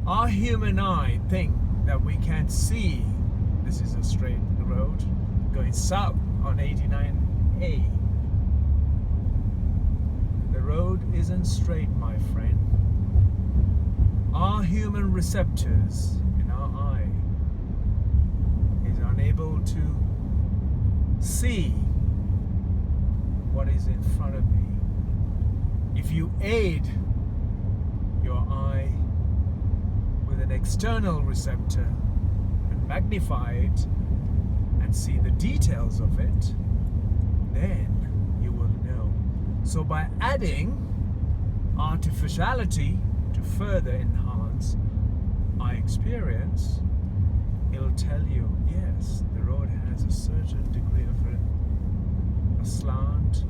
Our human eye think that we can see this is a straight road going south on 89A. The road isn't straight, my friend. Our human receptors in our eye is unable to see what is in front of me. If you aid your eye with an external receptor and magnify it and see the details of it, then you will know. So by adding artificiality to further enhance our experience, it'll tell you, yes, the road has a certain degree of a slant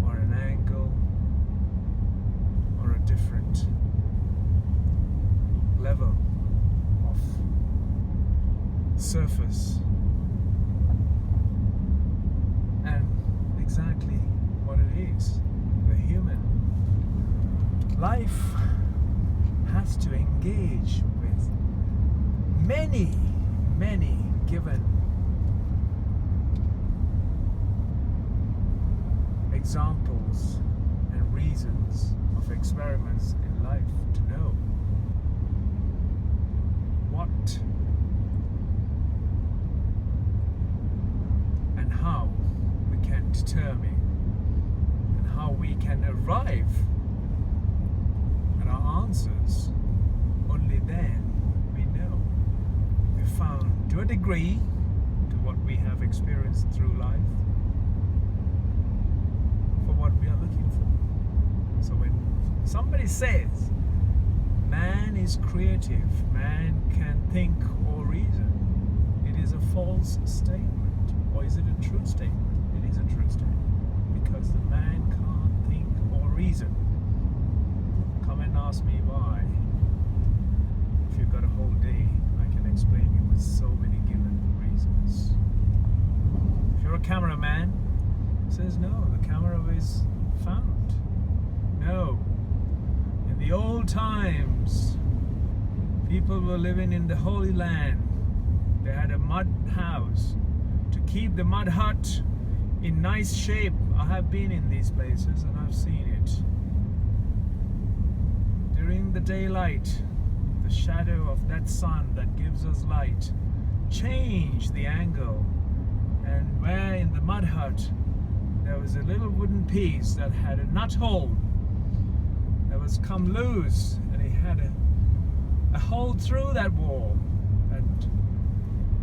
or an angle or a different level of surface, and exactly what it is. The human life has to engage with many given examples and reasons of experiments in life to know what and how we can determine and how we can arrive at our answers. Only then we know. We found to a degree to what we have experienced through life for what we are looking for. So when somebody says man is creative, man can think or reason, it is a false statement. Or is it a true statement? It is a true statement, because the man can't think or reason. Come and ask me why. If you've got a whole day, I can explain you with so many given reasons. If you're a cameraman, says no, the camera is found. No. In the old times, people were living in the Holy Land. They had a mud house to keep the mud hut in nice shape. I have been in these places and I've seen it. During the daylight, the shadow of that sun that gives us light changed the angle, and where in the mud hut there was a little wooden piece that had a nut hole that was come loose, and it had a hole through that wall. And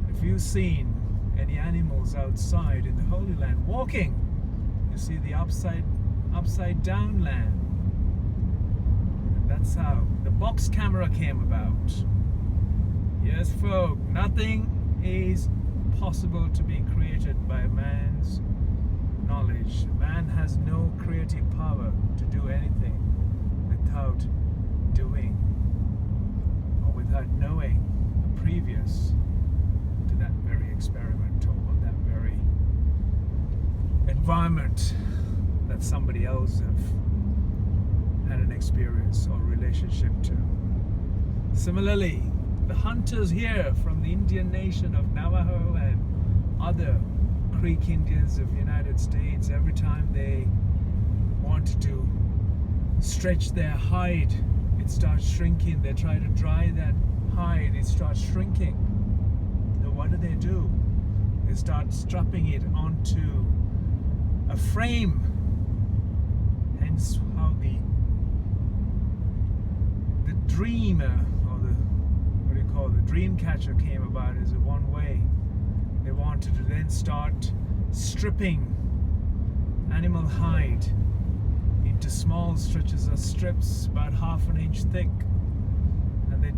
if you've seen any animals outside in the Holy Land walking, you see the upside down land. And that's how the box camera came about. Yes, folk, nothing is possible to be created by man's knowledge. Man has no creative power to do anything without doing or without knowing the previous to that very experiment or that very environment that somebody else have had an experience or relationship to. Similarly, the hunters here from the Indian nation of Navajo and other Creek Indians of the United States, every time they want to stretch their hide, it starts shrinking. They try to dry that hide, it starts shrinking. So what do? They start strapping it onto a frame. Hence how the dreamer, or the dream catcher came about, is one way. They wanted to then start stripping animal hide into small stretches or strips about 1/2 inch thick, and they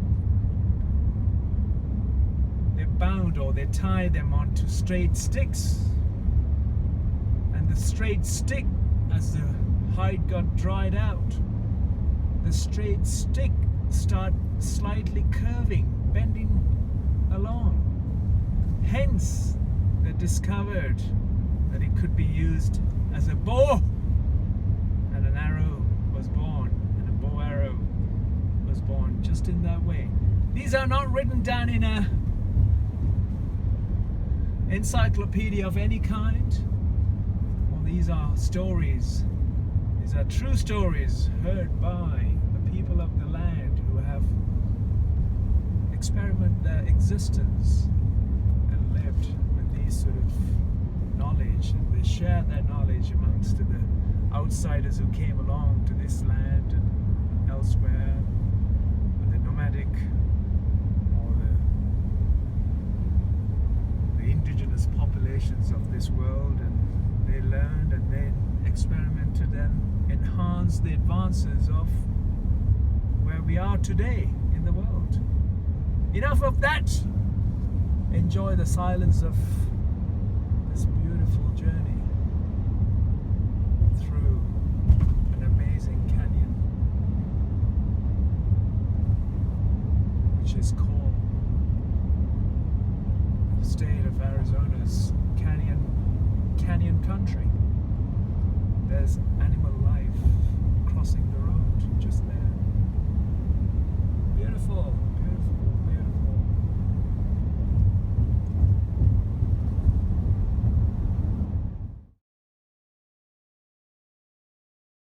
bound or they tie them onto straight sticks, and the straight stick, as the hide got dried out, the straight stick start slightly curving, bending along. Hence, they discovered that it could be used as a bow, and an arrow was born, and a bow arrow was born just just in that way. These are not written down in a encyclopedia of any kind. Well, these are stories. These are true stories heard by the people of the land who have experimented their existence and lived with these sort of knowledge, and they share their knowledge amongst the outsiders who came along to this land and elsewhere, with the nomadic or the indigenous populations of this world, and they learned and they experimented and enhanced the advances of where we are today in the world. Enough of that. Enjoy the silence of this beautiful journey through an amazing canyon, which is called the state of Arizona's canyon country. There's animal